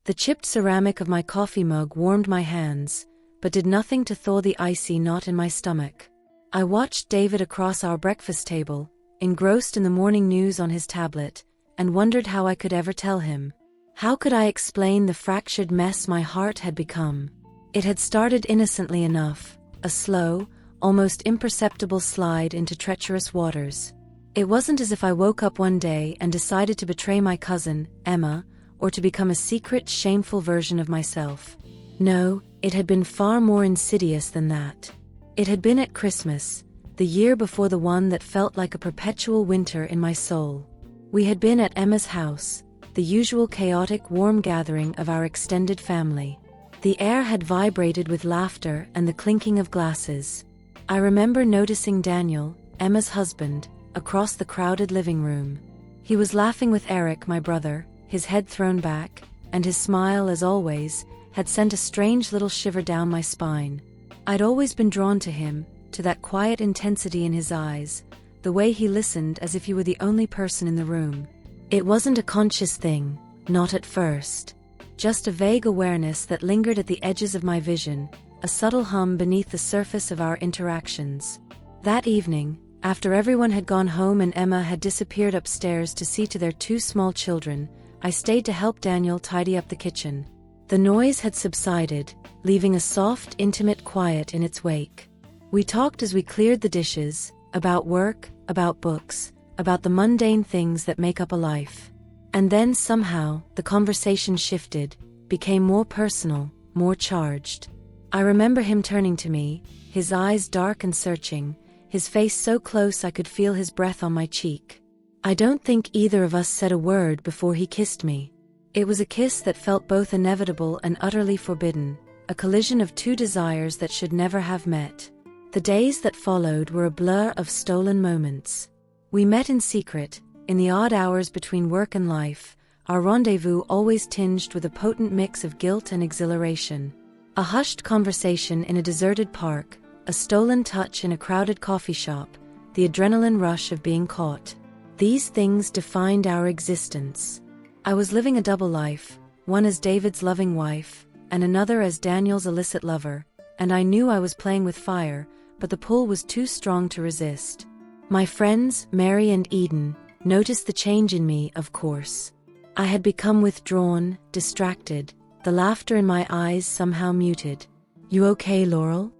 The chipped ceramic of my coffee mug warmed my hands, but did nothing to thaw the icy knot in my stomach. I watched David across our breakfast table, engrossed in the morning news on his tablet, and wondered how I could ever tell him. How could I explain the fractured mess my heart had become? It had started innocently enough, a slow, almost imperceptible slide into treacherous waters. It wasn't as if I woke up one day and decided to betray my cousin, Emma, or to become a secret, shameful version of myself. No, it had been far more insidious than that. It had been at Christmas, the year before the one that felt like a perpetual winter in my soul. We had been at Emma's house, the usual chaotic, warm gathering of our extended family. The air had vibrated with laughter and the clinking of glasses. I remember noticing Daniel, Emma's husband, across the crowded living room. He was laughing with Eric, my brother, his head thrown back, and his smile, as always, had sent a strange little shiver down my spine. I'd always been drawn to him, to that quiet intensity in his eyes, the way he listened as if he were the only person in the room. It wasn't a conscious thing, not at first. Just a vague awareness that lingered at the edges of my vision, a subtle hum beneath the surface of our interactions. That evening, after everyone had gone home and Emma had disappeared upstairs to see to their 2 small children, I stayed to help Daniel tidy up the kitchen. The noise had subsided, leaving a soft, intimate quiet in its wake. We talked as we cleared the dishes, about work, about books, about the mundane things that make up a life. And then somehow, the conversation shifted, became more personal, more charged. I remember him turning to me, his eyes dark and searching, his face so close I could feel his breath on my cheek. I don't think either of us said a word before he kissed me. It was a kiss that felt both inevitable and utterly forbidden, a collision of 2 desires that should never have met. The days that followed were a blur of stolen moments. We met in secret, in the odd hours between work and life, our rendezvous always tinged with a potent mix of guilt and exhilaration. A hushed conversation in a deserted park, a stolen touch in a crowded coffee shop, the adrenaline rush of being caught. These things defined our existence. I was living a double life, one as David's loving wife, and another as Daniel's illicit lover, and I knew I was playing with fire, but the pull was too strong to resist. My friends, Mary and Eden, noticed the change in me, of course. I had become withdrawn, distracted, the laughter in my eyes somehow muted. "You okay, Laurel?"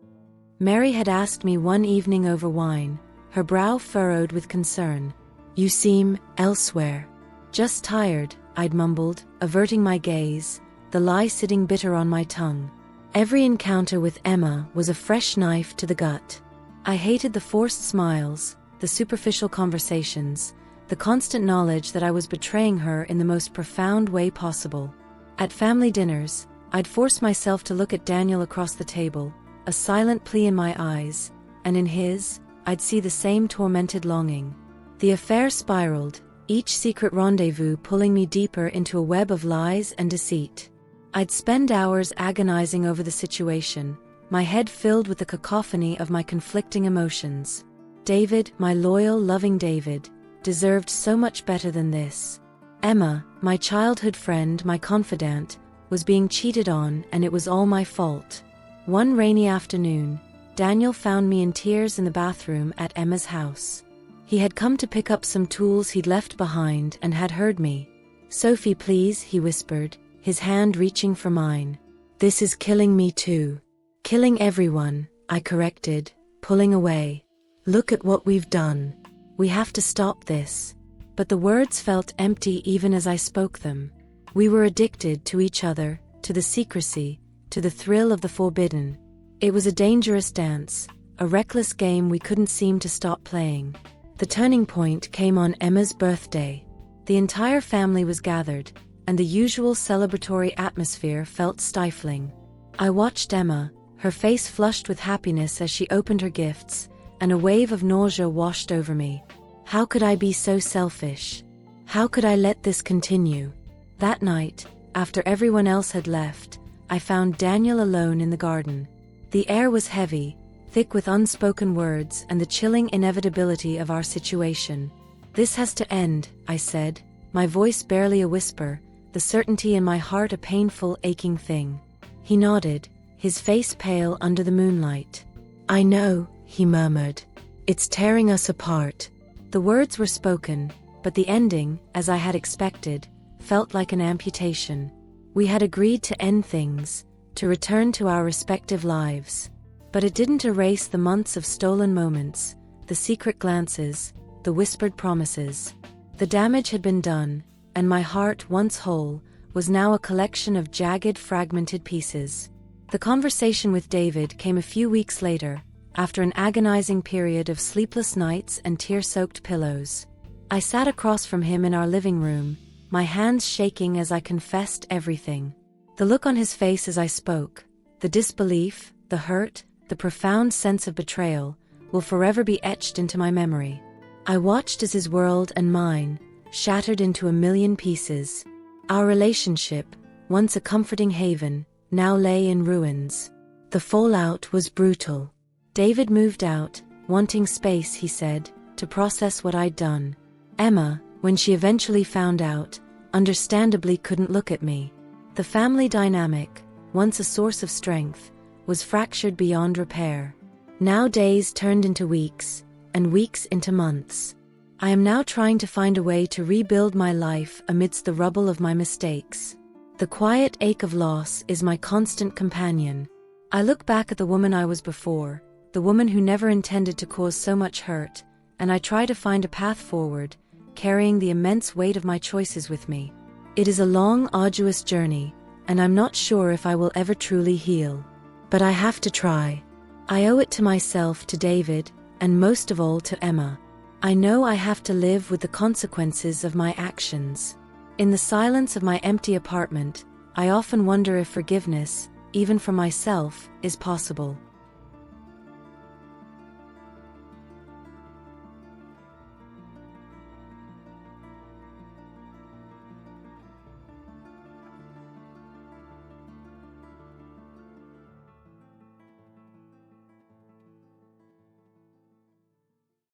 Mary had asked me one evening over wine, her brow furrowed with concern. "You seem elsewhere." "Just tired," I'd mumbled, averting my gaze, the lie sitting bitter on my tongue. Every encounter with Emma was a fresh knife to the gut. I hated the forced smiles, the superficial conversations, the constant knowledge that I was betraying her in the most profound way possible. At family dinners, I'd force myself to look at Daniel across the table, a silent plea in my eyes, and in his, I'd see the same tormented longing. The affair spiraled, each secret rendezvous pulling me deeper into a web of lies and deceit. I'd spend hours agonizing over the situation, my head filled with the cacophony of my conflicting emotions. David, my loyal, loving David, deserved so much better than this. Emma, my childhood friend, my confidant, was being cheated on, and it was all my fault. One rainy afternoon, Daniel found me in tears in the bathroom at Emma's house. He had come to pick up some tools he'd left behind and had heard me. "Sophie, please," he whispered, his hand reaching for mine. "This is killing me too." "Killing everyone," I corrected, pulling away. "Look at what we've done. We have to stop this." But the words felt empty even as I spoke them. We were addicted to each other, to the secrecy, to the thrill of the forbidden. It was a dangerous dance, a reckless game we couldn't seem to stop playing. The turning point came on Emma's birthday. The entire family was gathered, and the usual celebratory atmosphere felt stifling. I watched Emma, her face flushed with happiness as she opened her gifts, and a wave of nausea washed over me. How could I be so selfish? How could I let this continue? That night, after everyone else had left, I found Daniel alone in the garden. The air was heavy, thick with unspoken words and the chilling inevitability of our situation. "This has to end," I said, my voice barely a whisper, the certainty in my heart a painful, aching thing. He nodded, his face pale under the moonlight. "I know," he murmured. "It's tearing us apart." The words were spoken, but the ending, as I had expected, felt like an amputation. We had agreed to end things, to return to our respective lives. But it didn't erase the months of stolen moments, the secret glances, the whispered promises. The damage had been done, and my heart, once whole, was now a collection of jagged, fragmented pieces. The conversation with David came a few weeks later, after an agonizing period of sleepless nights and tear-soaked pillows. I sat across from him in our living room, my hands shaking as I confessed everything. The look on his face as I spoke, the disbelief, the hurt, the profound sense of betrayal, will forever be etched into my memory. I watched as his world and mine shattered into a million pieces. Our relationship, once a comforting haven, now lay in ruins. The fallout was brutal. David moved out, wanting space, he said, to process what I'd done. Emma, when she eventually found out, understandably couldn't look at me. The family dynamic, once a source of strength, was fractured beyond repair. Now days turned into weeks, and weeks into months. I am now trying to find a way to rebuild my life amidst the rubble of my mistakes. The quiet ache of loss is my constant companion. I look back at the woman I was before, the woman who never intended to cause so much hurt, and I try to find a path forward, carrying the immense weight of my choices with me. It is a long, arduous journey, and I'm not sure if I will ever truly heal. But I have to try. I owe it to myself, to David, and most of all to Emma. I know I have to live with the consequences of my actions. In the silence of my empty apartment, I often wonder if forgiveness, even from myself, is possible.